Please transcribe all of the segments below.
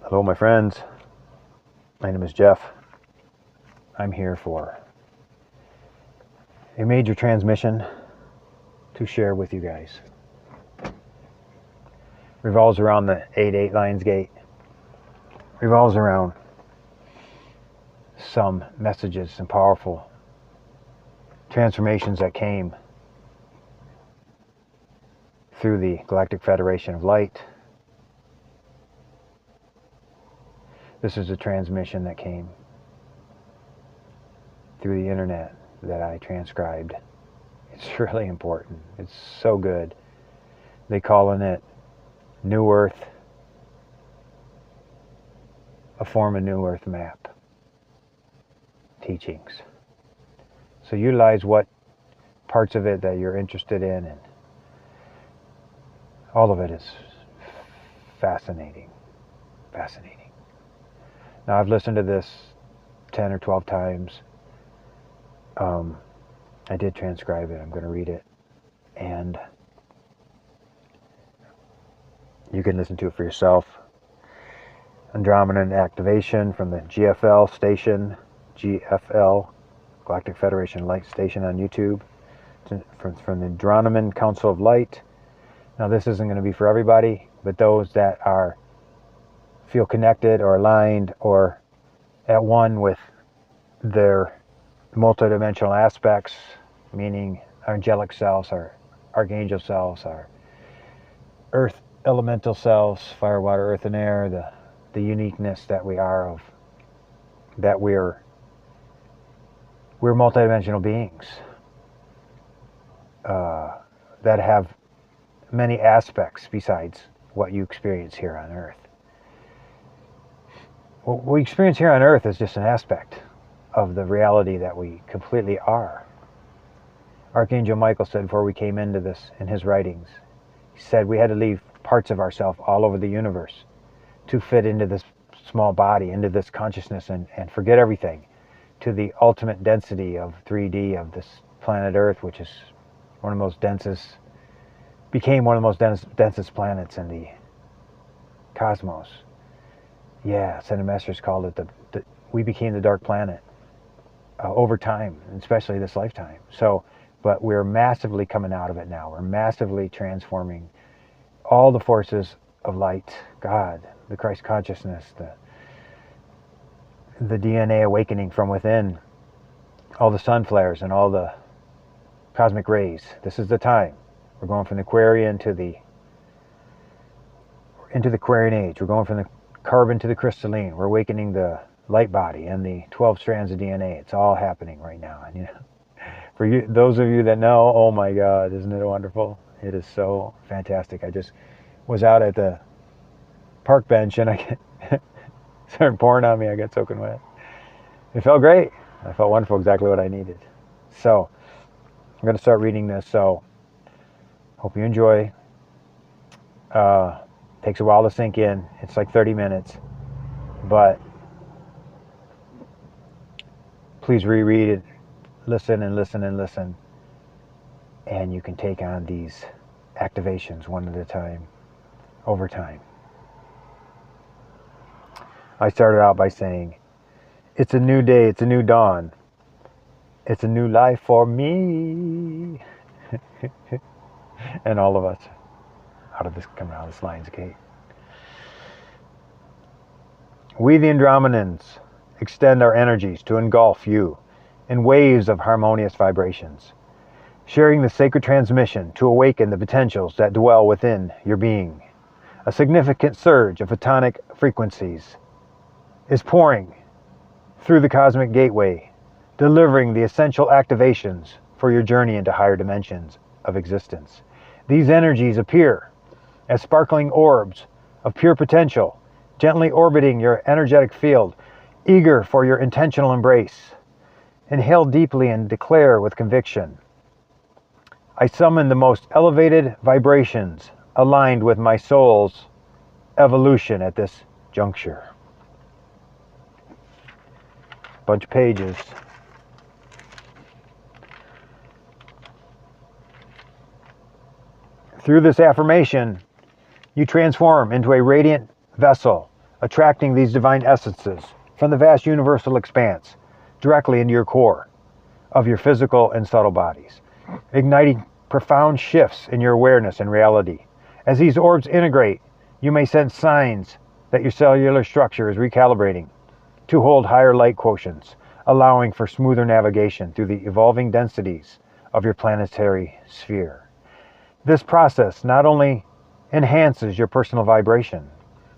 Hello, my friends. My name is Jeff. I'm here for a major transmission to share with you guys. Revolves around the 8-8 Lions Gate. Revolves around some messages and powerful transformations that came through the Galactic Federation of Light. This is a transmission that came through the internet that I transcribed. It's really important. It's so good. They calling it New Earth, a form of New Earth map teachings. So utilize what parts of it that you're interested in, and all of it is fascinating. Fascinating. Now, I've listened to this 10 or 12 times. I did transcribe it. I'm going to read it. And you can listen to it for yourself. Andromedan activation from the GFL station, GFL, Galactic Federation Light Station on YouTube. From the Andromedan Council of Light. Now, this isn't going to be for everybody, but those that feel connected or aligned or at one with their multidimensional aspects, meaning our angelic selves, our archangel selves, our earth elemental selves, fire, water, earth, and air, the uniqueness that we are, that we're multidimensional beings that have many aspects besides what you experience here on earth. What we experience here on earth is just an aspect of the reality that we completely are. Archangel Michael said before we came into this in his writings, he said we had to leave parts of ourselves all over the universe to fit into this small body, into this consciousness, and forget everything to the ultimate density of 3D of this planet Earth, which is became one of the most densest planets in the cosmos. Yeah, Senator Masters called it we became the dark planet over time, especially this lifetime. So, but we're massively coming out of it now. We're massively transforming all the forces of light, God, the Christ consciousness, the DNA awakening from within, all the sun flares and all the cosmic rays. This is the time. We're going from the Aquarian into the Aquarian age. We're going from the carbon to the crystalline. We're awakening the light body and the 12 strands of DNA. It's all happening right now. And for you, those of you that know, oh my God, isn't it wonderful? It is so fantastic. I just was out at the park bench and I started pouring on me. I got soaking wet. It felt great. I felt wonderful, exactly what I needed. So I'm going to start reading this. So hope you enjoy. Takes a while to sink in. It's like 30 minutes. But please reread it. Listen and listen and listen. And you can take on these activations one at a time, over time. I started out by saying, it's a new day, it's a new dawn. It's a new life for me. And all of us coming out of this Lion's Gate. We, the Andromedans, extend our energies to engulf you in waves of harmonious vibrations, sharing the sacred transmission to awaken the potentials that dwell within your being. A significant surge of photonic frequencies is pouring through the cosmic gateway, delivering the essential activations for your journey into higher dimensions of existence. These energies appear as sparkling orbs of pure potential, gently orbiting your energetic field, eager for your intentional embrace. Inhale deeply and declare with conviction, I summon the most elevated vibrations aligned with my soul's evolution at this juncture. Bunch of pages. Through this affirmation, you transform into a radiant vessel, attracting these divine essences from the vast universal expanse directly into your core of your physical and subtle bodies, igniting profound shifts in your awareness and reality. As these orbs integrate, you may sense signs that your cellular structure is recalibrating to hold higher light quotients, allowing for smoother navigation through the evolving densities of your planetary sphere. This process not only enhances your personal vibration,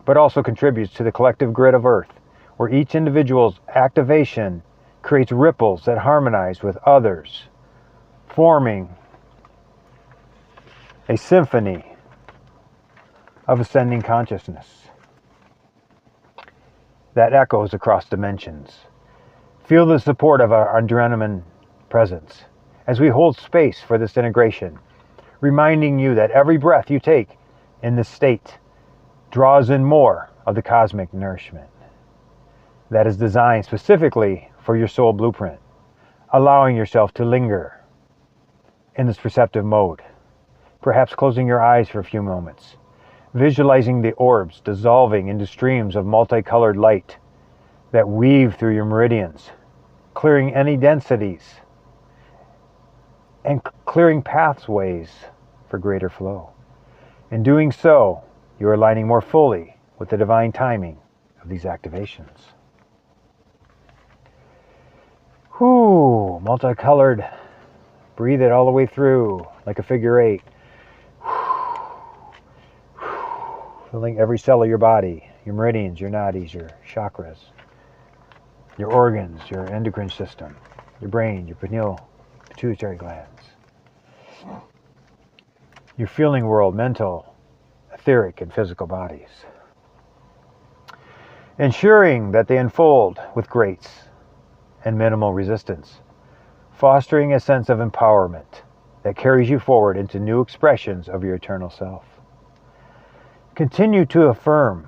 but also contributes to the collective grid of Earth, where each individual's activation creates ripples that harmonize with others, forming a symphony of ascending consciousness that echoes across dimensions. Feel the support of our Andromedan presence as we hold space for this integration, reminding you that every breath you take in this state draws in more of the cosmic nourishment that is designed specifically for your soul blueprint, allowing yourself to linger in this perceptive mode, perhaps closing your eyes for a few moments, visualizing the orbs dissolving into streams of multicolored light that weave through your meridians, clearing any densities and clearing pathways for greater flow. In doing so, you are aligning more fully with the divine timing of these activations. Whew, multicolored. Breathe it all the way through like a figure eight. Filling every cell of your body, your meridians, your nadis, your chakras, your organs, your endocrine system, your brain, your pineal, pituitary glands, your feeling world, mental, etheric, and physical bodies. Ensuring that they unfold with grace and minimal resistance, fostering a sense of empowerment that carries you forward into new expressions of your eternal self. Continue to affirm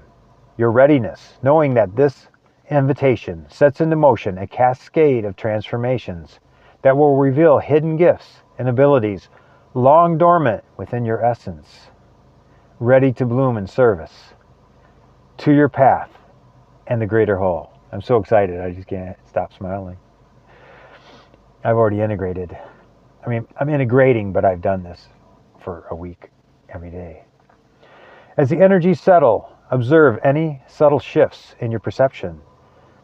your readiness, knowing that this invitation sets into motion a cascade of transformations that will reveal hidden gifts and abilities long dormant within your essence, ready to bloom in service to your path and the greater whole. I'm so excited, I just can't stop smiling. I've already integrated. I'm integrating, but I've done this for a week every day. As the energies settle, observe any subtle shifts in your perception,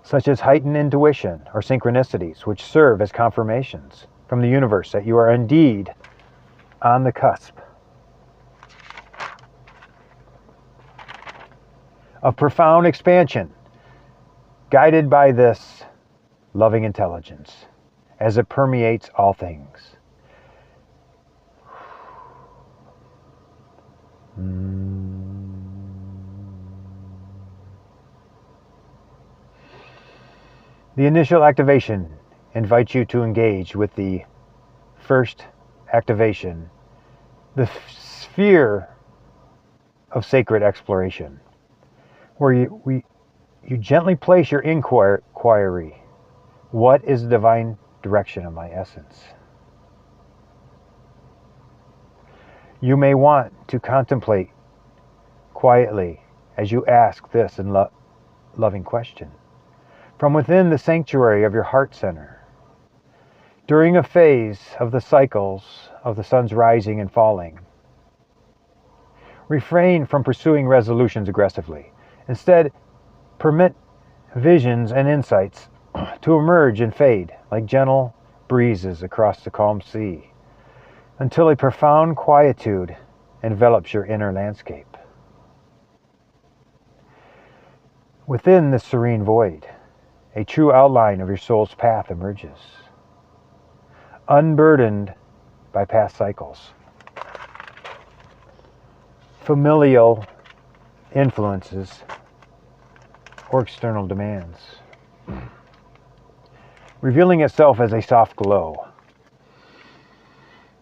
such as heightened intuition or synchronicities, which serve as confirmations from the universe that you are indeed on the cusp of profound expansion, guided by this loving intelligence as it permeates all things. The initial activation invites you to engage with the first activation, the sphere of sacred exploration, where you gently place your inquiry. What is the divine direction of my essence? You may want to contemplate quietly as you ask this loving question from within the sanctuary of your heart center. During a phase of the cycles of the sun's rising and falling, refrain from pursuing resolutions aggressively. Instead, permit visions and insights to emerge and fade like gentle breezes across the calm sea, until a profound quietude envelops your inner landscape. Within this serene void, a true outline of your soul's path emerges, unburdened by past cycles, familial influences, or external demands, revealing itself as a soft glow,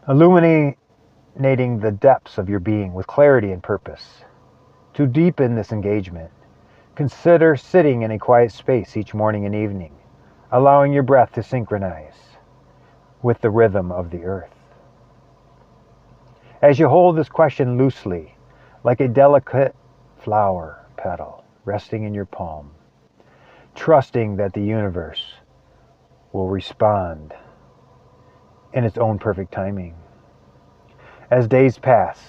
illuminating the depths of your being with clarity and purpose. To deepen this engagement, consider sitting in a quiet space each morning and evening, allowing your breath to synchronize with the rhythm of the earth. As you hold this question loosely, like a delicate flower petal, resting in your palm, trusting that the universe will respond in its own perfect timing. As days pass,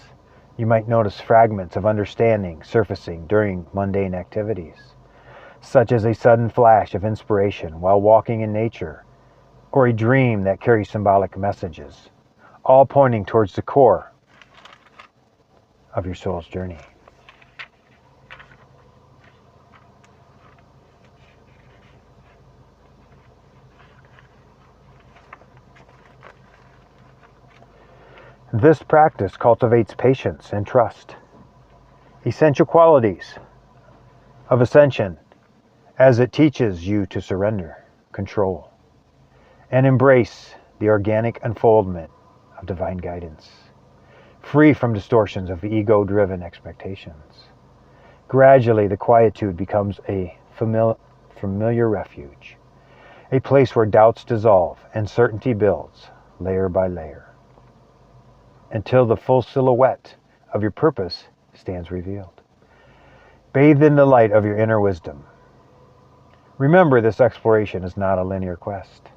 you might notice fragments of understanding surfacing during mundane activities, such as a sudden flash of inspiration while walking in nature, or a dream that carries symbolic messages, all pointing towards the core of your soul's journey. This practice cultivates patience and trust, essential qualities of Ascension, as it teaches you to surrender, control, and embrace the organic unfoldment of divine guidance, free from distortions of ego-driven expectations. Gradually, the quietude becomes a familiar refuge, a place where doubts dissolve and certainty builds layer by layer, until the full silhouette of your purpose stands revealed, bathed in the light of your inner wisdom. Remember, this exploration is not a linear quest,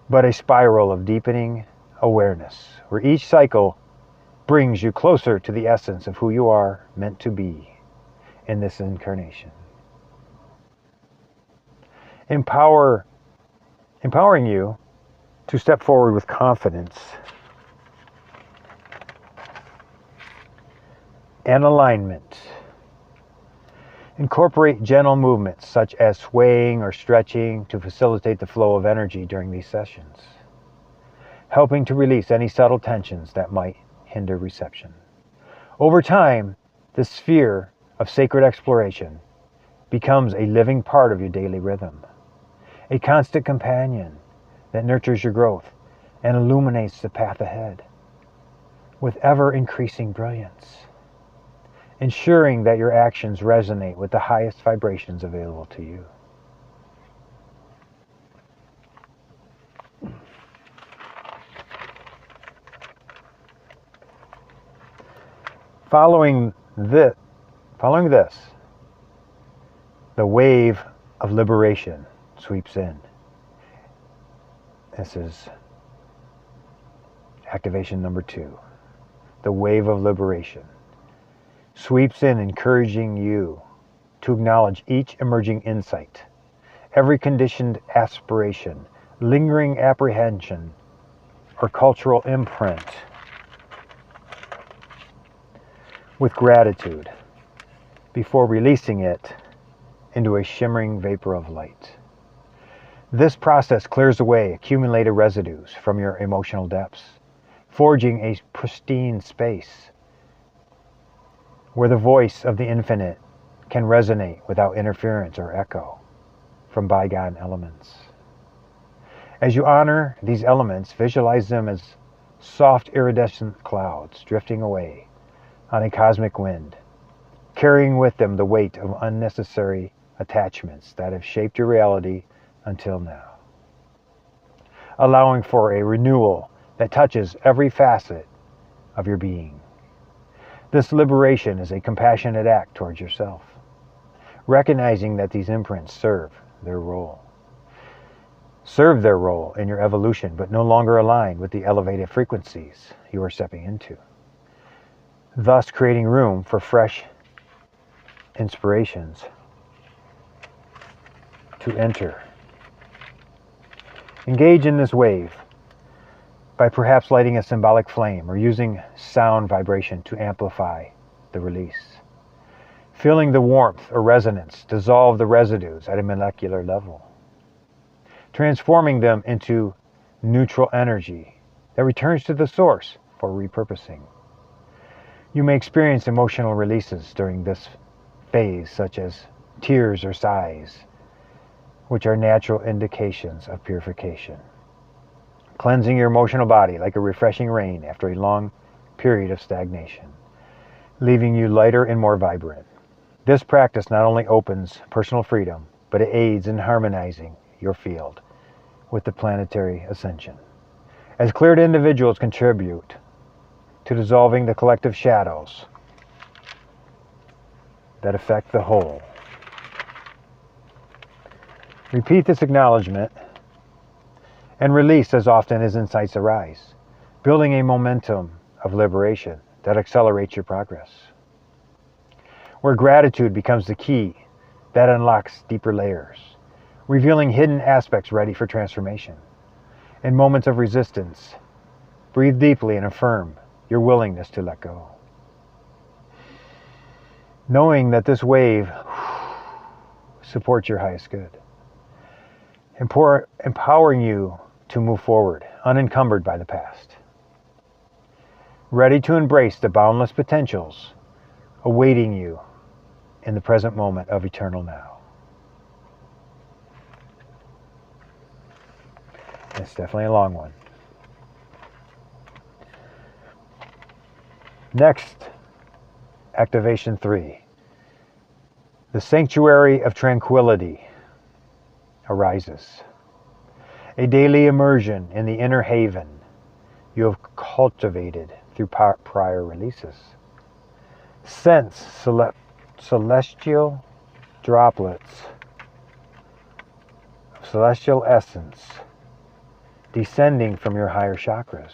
but a spiral of deepening awareness, where each cycle brings you closer to the essence of who you are meant to be in this incarnation. Empowering you to step forward with confidence and alignment. Incorporate gentle movements such as swaying or stretching to facilitate the flow of energy during these sessions, helping to release any subtle tensions that might hinder reception. Over time, the sphere of sacred exploration becomes a living part of your daily rhythm, a constant companion that nurtures your growth and illuminates the path ahead with ever-increasing brilliance, ensuring that your actions resonate with the highest vibrations available to you. Following this, the wave of liberation sweeps in. This is activation number 2. The wave of liberation sweeps in, encouraging you to acknowledge each emerging insight, every conditioned aspiration, lingering apprehension, or cultural imprint with gratitude before releasing it into a shimmering vapor of light. This process clears away accumulated residues from your emotional depths, forging a pristine space where the voice of the infinite can resonate without interference or echo from bygone elements. As you honor these elements, visualize them as soft iridescent clouds drifting away on a cosmic wind, carrying with them the weight of unnecessary attachments that have shaped your reality until now, allowing for a renewal that touches every facet of your being. This liberation is a compassionate act towards yourself, recognizing that these imprints serve their role in your evolution, but no longer align with the elevated frequencies you are stepping into, thus creating room for fresh inspirations to enter. Engage in this wave by perhaps lighting a symbolic flame or using sound vibration to amplify the release. Feeling the warmth or resonance dissolve the residues at a molecular level, transforming them into neutral energy that returns to the source for repurposing. You may experience emotional releases during this phase, such as tears or sighs, which are natural indications of purification, cleansing your emotional body like a refreshing rain after a long period of stagnation, leaving you lighter and more vibrant. This practice not only opens personal freedom, but it aids in harmonizing your field with the planetary ascension, as cleared individuals contribute to dissolving the collective shadows that affect the whole. Repeat this acknowledgement and release as often as insights arise, building a momentum of liberation that accelerates your progress. Where gratitude becomes the key that unlocks deeper layers, revealing hidden aspects ready for transformation. In moments of resistance, breathe deeply and affirm your willingness to let go. Knowing that this wave supports your highest good. Empowering you to move forward, unencumbered by the past. Ready to embrace the boundless potentials awaiting you in the present moment of eternal now. It's definitely a long one. Next, activation 3. The sanctuary of tranquility arises. A daily immersion in the inner haven you have cultivated through prior releases. Sense celestial droplets of celestial essence descending from your higher chakras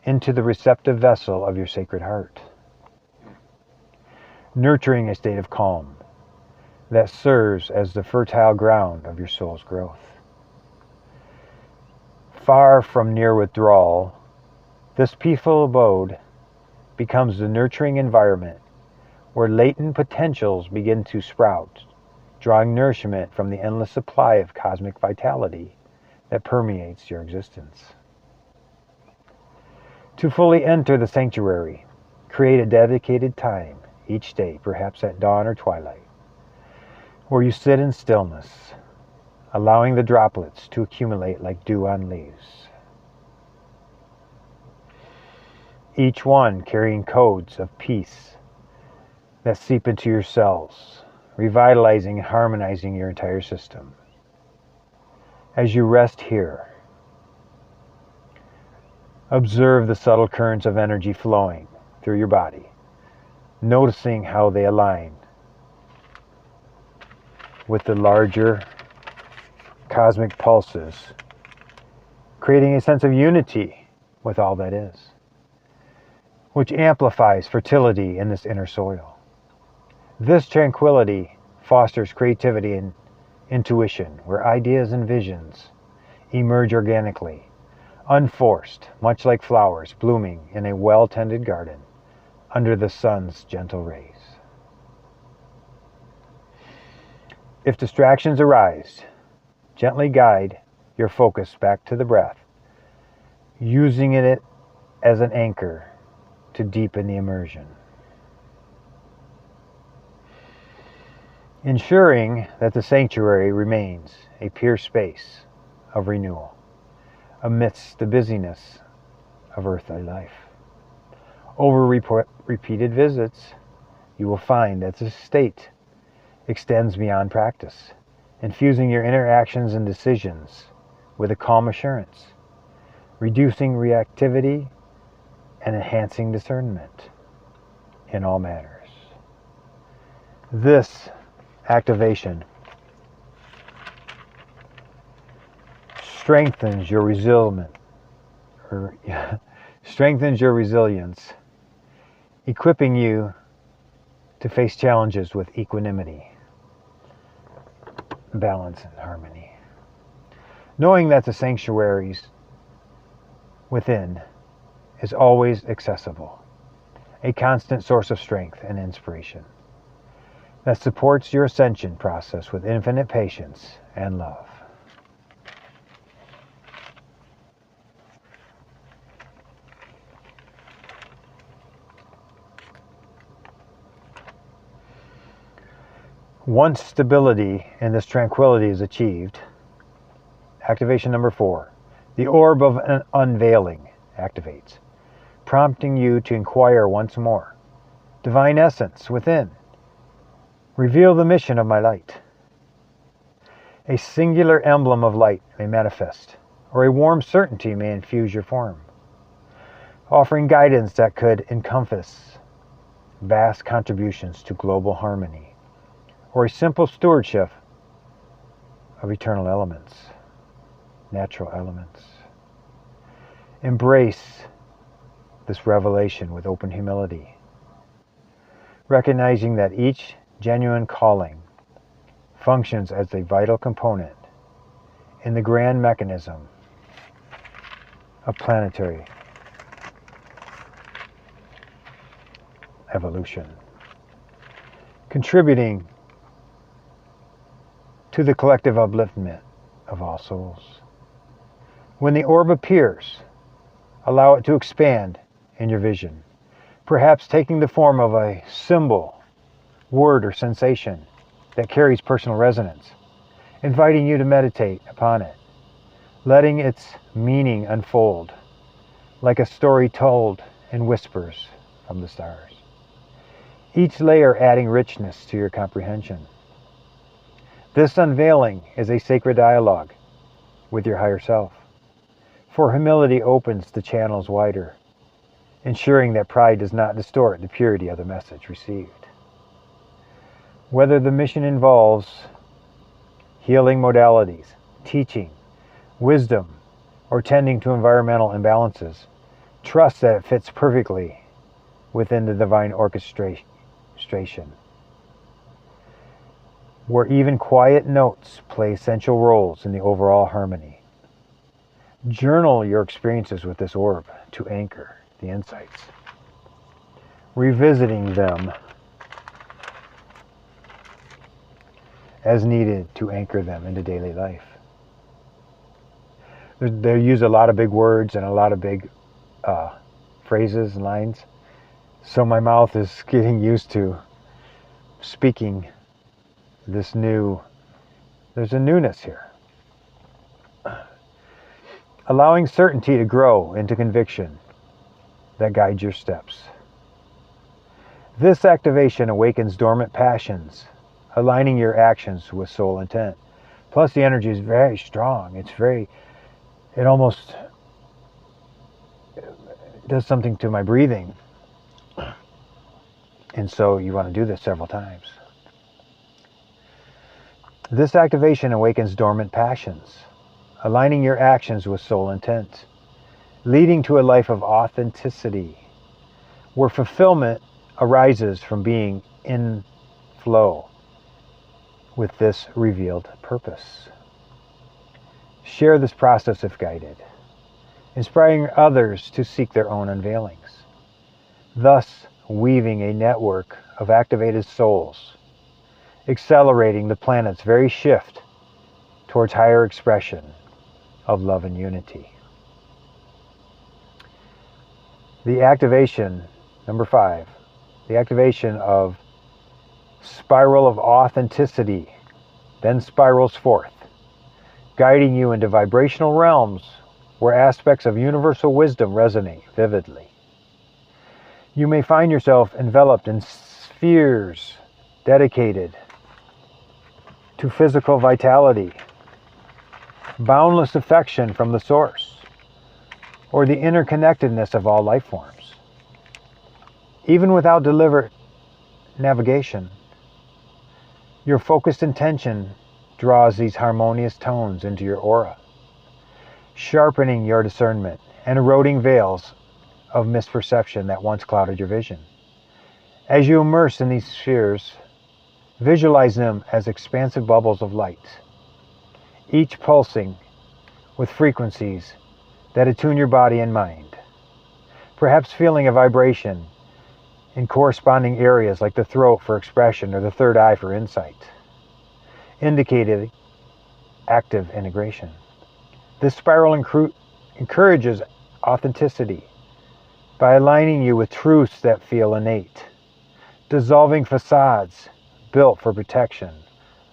into the receptive vessel of your sacred heart, nurturing a state of calm that serves as the fertile ground of your soul's growth. Far from near withdrawal, this peaceful abode becomes the nurturing environment where latent potentials begin to sprout, drawing nourishment from the endless supply of cosmic vitality that permeates your existence. To fully enter the sanctuary, create a dedicated time each day, perhaps at dawn or twilight, where you sit in stillness, allowing the droplets to accumulate like dew on leaves. Each one carrying codes of peace that seep into your cells, revitalizing and harmonizing your entire system. As you rest here, observe the subtle currents of energy flowing through your body, noticing how they align with the larger cosmic pulses, creating a sense of unity with all that is, which amplifies fertility in this inner soil. This tranquility fosters creativity and intuition, where ideas and visions emerge organically, unforced, much like flowers blooming in a well-tended garden under the sun's gentle rays. If distractions arise, gently guide your focus back to the breath, using it as an anchor to deepen the immersion. Ensuring that the sanctuary remains a pure space of renewal amidst the busyness of earthly life. Over repeated visits, you will find that this state extends beyond practice, infusing your interactions and decisions with a calm assurance, reducing reactivity and enhancing discernment in all matters. This activation strengthens your resilience, equipping you to face challenges with equanimity, balance, and harmony. Knowing that the sanctuaries within is always accessible, a constant source of strength and inspiration that supports your ascension process with infinite patience and love. Once stability in this tranquility is achieved, activation number 4, the orb of an unveiling activates, prompting you to inquire once more. Divine essence within, reveal the mission of my light. A singular emblem of light may manifest, or a warm certainty may infuse your form, offering guidance that could encompass vast contributions to global harmony, or a simple stewardship of eternal elements, natural elements. Embrace this revelation with open humility, recognizing that each genuine calling functions as a vital component in the grand mechanism of planetary evolution, contributing to the collective upliftment of all souls. When the orb appears, allow it to expand in your vision, perhaps taking the form of a symbol, word, or sensation that carries personal resonance, inviting you to meditate upon it, letting its meaning unfold like a story told in whispers from the stars. Each layer adding richness to your comprehension. This unveiling is a sacred dialogue with your higher self, for humility opens the channels wider, ensuring that pride does not distort the purity of the message received. Whether the mission involves healing modalities, teaching, wisdom, or tending to environmental imbalances, trust that it fits perfectly within the divine orchestration, where even quiet notes play essential roles in the overall harmony. Journal your experiences with this orb to anchor the insights, revisiting them as needed to anchor them into daily life. They use a lot of big words and a lot of big phrases and lines, so my mouth is getting used to speaking there's a newness here. Allowing certainty to grow into conviction that guides your steps. This activation awakens dormant passions, aligning your actions with soul intent. Plus the energy is very strong. It almost does something to my breathing. And so you want to do this several times. This activation awakens dormant passions, aligning your actions with soul intent, leading to a life of authenticity, where fulfillment arises from being in flow with this revealed purpose. Share this process if guided, inspiring others to seek their own unveilings, thus weaving a network of activated souls, accelerating the planet's very shift towards higher expression of love and unity. The activation, number 5, the activation of spiral of authenticity then spirals forth, guiding you into vibrational realms where aspects of universal wisdom resonate vividly. You may find yourself enveloped in spheres dedicated to physical vitality, boundless affection from the source, or the interconnectedness of all life forms. Even without deliberate navigation, your focused intention draws these harmonious tones into your aura, sharpening your discernment and eroding veils of misperception that once clouded your vision. As you immerse in these spheres, visualize them as expansive bubbles of light, each pulsing with frequencies that attune your body and mind, perhaps feeling a vibration in corresponding areas like the throat for expression or the third eye for insight, indicating active integration. This spiral encourages authenticity by aligning you with truths that feel innate, dissolving facades built for protection,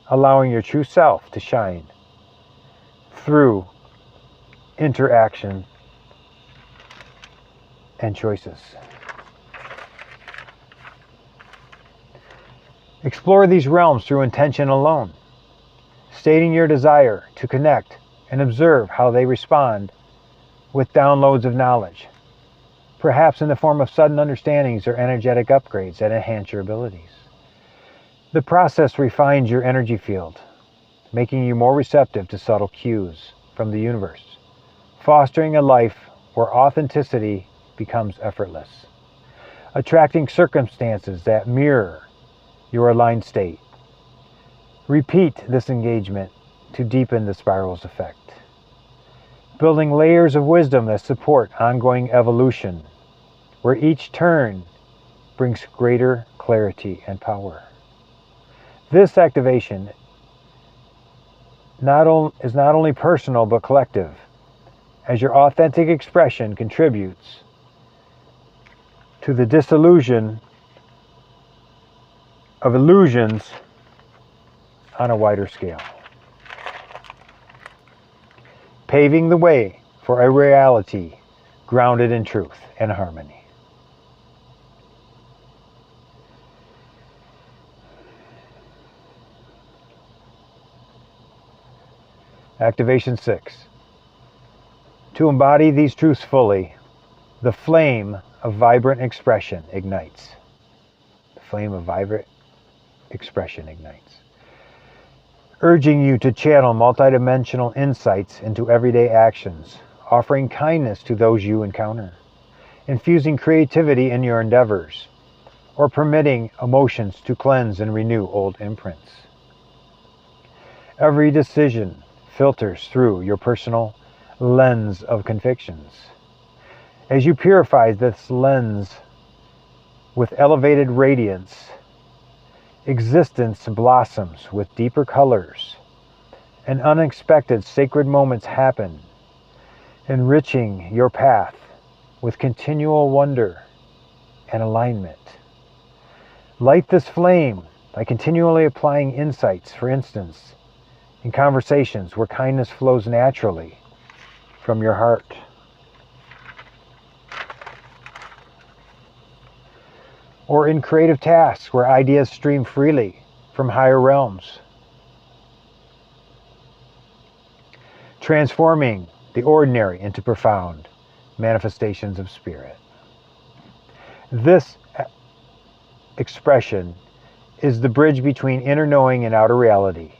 allowing your true self to shine through interaction and choices. Explore these realms through intention alone, stating your desire to connect and observe how they respond with downloads of knowledge. perhaps in the form of sudden understandings or energetic upgrades that enhance your abilities. The process refines your energy field, making you more receptive to subtle cues from the universe, fostering a life where authenticity becomes effortless, attracting circumstances that mirror your aligned state. Repeat this engagement to deepen the spiral's effect, building layers of wisdom that support ongoing evolution, where each turn brings greater clarity and power. This activation is not only personal but collective, as your authentic expression contributes to the dissolution of illusions on a wider scale, paving the way for a reality grounded in truth and harmony. Activation 6. To embody these truths fully, the flame of vibrant expression ignites. The flame of vibrant expression ignites, urging you to channel multidimensional insights into everyday actions, offering kindness to those you encounter, infusing creativity in your endeavors, or permitting emotions to cleanse and renew old imprints. Every decision filters through your personal lens of convictions. As you purify this lens with elevated radiance, existence blossoms with deeper colors, and unexpected sacred moments happen, enriching your path with continual wonder and alignment. Light this flame by continually applying insights, for instance, in conversations where kindness flows naturally from your heart. Or in creative tasks where ideas stream freely from higher realms, transforming the ordinary into profound manifestations of spirit. This expression is the bridge between inner knowing and outer reality,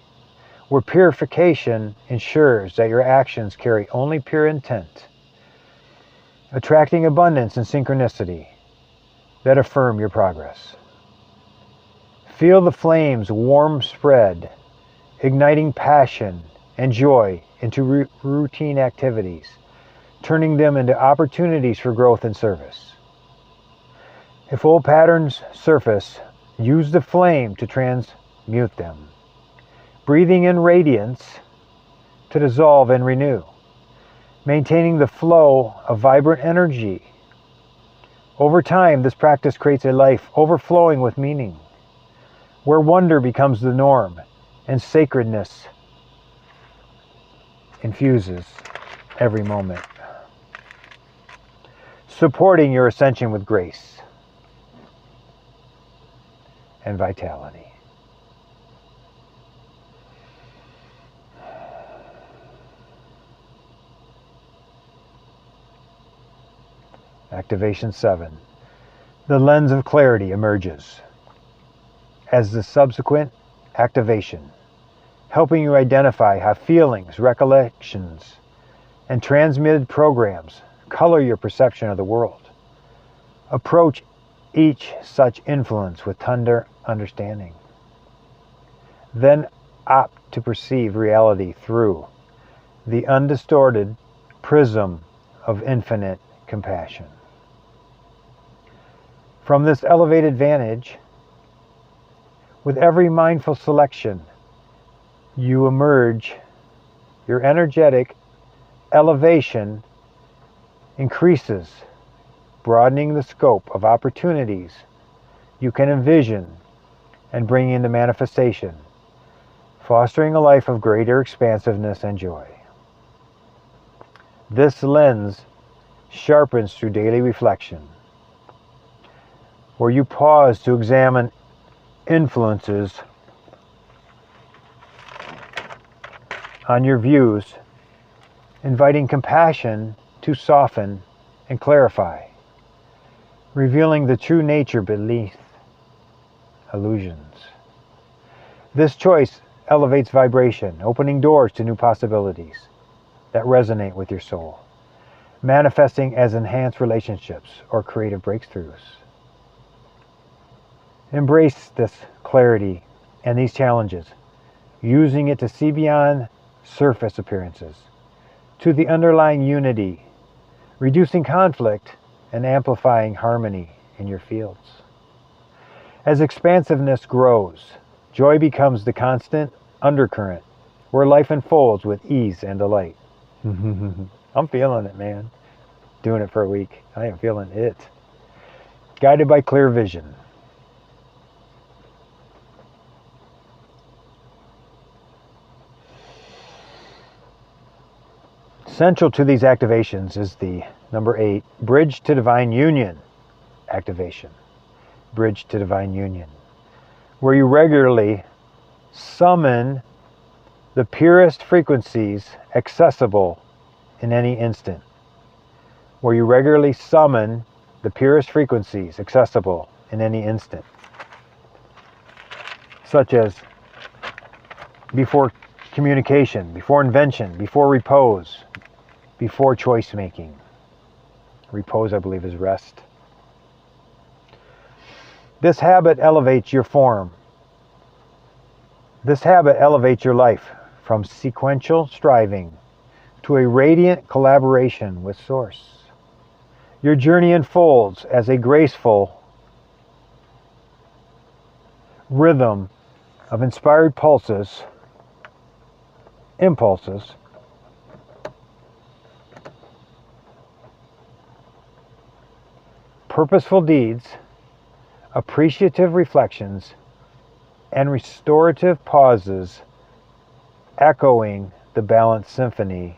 where purification ensures that your actions carry only pure intent, attracting abundance and synchronicity that affirm your progress. Feel the flame's warm spread, igniting passion and joy into routine activities, turning them into opportunities for growth and service. If old patterns surface, use the flame to transmute them, breathing in radiance to dissolve and renew, maintaining the flow of vibrant energy. Over time, this practice creates a life overflowing with meaning, where wonder becomes the norm and sacredness infuses every moment, supporting your ascension with grace and vitality. Activation 7. The lens of clarity emerges as the subsequent activation, helping you identify how feelings, recollections, and transmitted programs color your perception of the world. Approach each such influence with tender understanding. Then opt to perceive reality through the undistorted prism of infinite compassion. From this elevated vantage, with every mindful selection, you emerge, your energetic elevation increases, broadening the scope of opportunities you can envision and bring into manifestation, fostering a life of greater expansiveness and joy. This lens sharpens through daily reflection, where you pause to examine influences on your views, inviting compassion to soften and clarify, revealing the true nature beneath illusions. This choice elevates vibration, opening doors to new possibilities that resonate with your soul, manifesting as enhanced relationships or creative breakthroughs. Embrace this clarity and these challenges, using it to see beyond surface appearances to the underlying unity, reducing conflict and amplifying harmony in your fields. As expansiveness grows, joy becomes the constant undercurrent where life unfolds with ease and delight. I'm feeling it, man. Doing it for a week. I am feeling it. Guided by clear vision. Central to these activations is the number 8, Bridge to Divine Union activation. Bridge to Divine Union, where you regularly summon the purest frequencies accessible in any instant. Where you regularly summon the purest frequencies accessible in any instant. Such as before communication, before invention, before repose, before choice making. Repose, I believe, is rest. This habit elevates your form. This habit elevates your life from sequential striving to a radiant collaboration with Source. Your journey unfolds as a graceful rhythm of inspired impulses, purposeful deeds, appreciative reflections, and restorative pauses, echoing the balanced symphony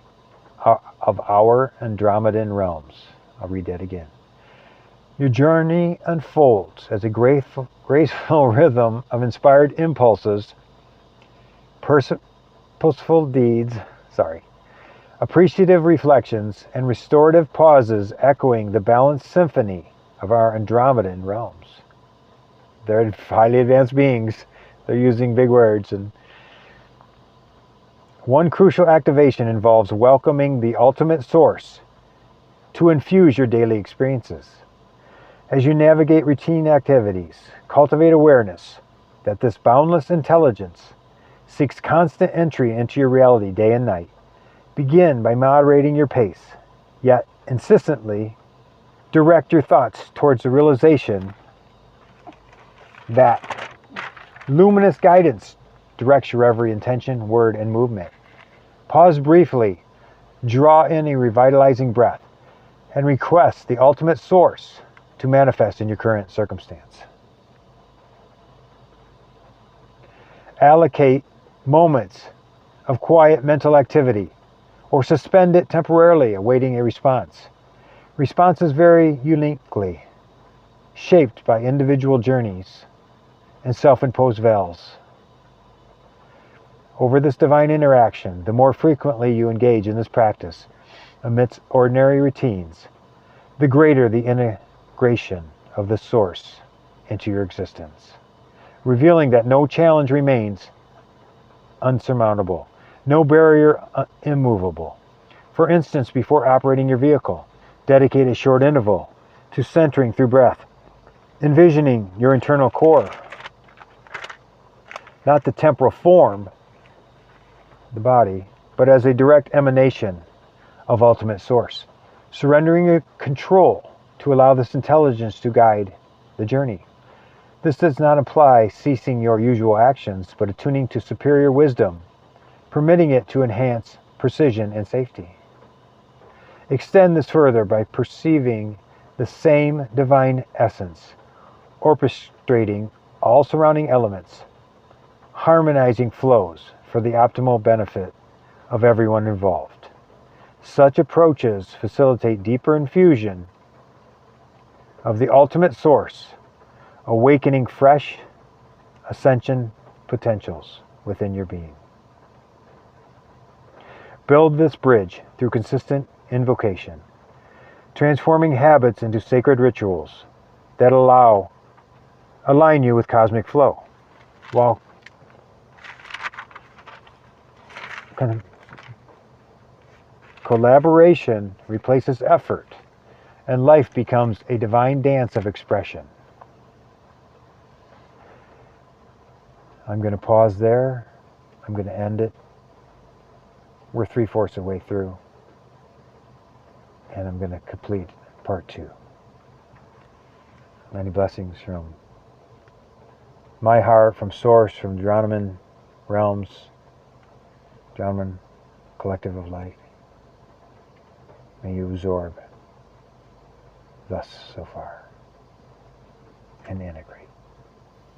of our Andromedan realms. I'll read that again. Your journey unfolds as a graceful rhythm of inspired impulses, purposeful deeds, appreciative reflections, and restorative pauses, echoing the balanced symphony of our Andromedan realms. They're highly advanced beings. They're using big words. And one crucial activation involves welcoming the ultimate source to infuse your daily experiences. As you navigate routine activities, cultivate awareness that this boundless intelligence seeks constant entry into your reality day and night. Begin by moderating your pace, yet insistently direct your thoughts towards the realization that luminous guidance directs your every intention, word, and movement. Pause briefly, draw in a revitalizing breath, and request the ultimate source to manifest in your current circumstance. Allocate moments of quiet mental activity or suspend it temporarily, awaiting a response. Responses vary uniquely, shaped by individual journeys and self-imposed veils. Over this divine interaction, the more frequently you engage in this practice amidst ordinary routines, the greater the integration of the Source into your existence, revealing that no challenge remains unsurmountable, no barrier immovable. For instance, before operating your vehicle, dedicate a short interval to centering through breath, envisioning your internal core, not the temporal form, the body, but as a direct emanation of ultimate source, surrendering your control to allow this intelligence to guide the journey. This does not imply ceasing your usual actions, but attuning to superior wisdom, permitting it to enhance precision and safety. Extend this further by perceiving the same divine essence, orchestrating all surrounding elements, harmonizing flows for the optimal benefit of everyone involved. Such approaches facilitate deeper infusion of the ultimate source, awakening fresh ascension potentials within your being. Build this bridge through consistent invocation, transforming habits into sacred rituals that align you with cosmic flow. While kind of collaboration replaces effort, and life becomes a divine dance of expression. I'm going to pause there. I'm going to end it. We're 3/4 of the way through. And I'm going to complete part 2. Many blessings from my heart, from Source, from Andromedan realms, Andromedan collective of light. May you absorb thus so far and integrate.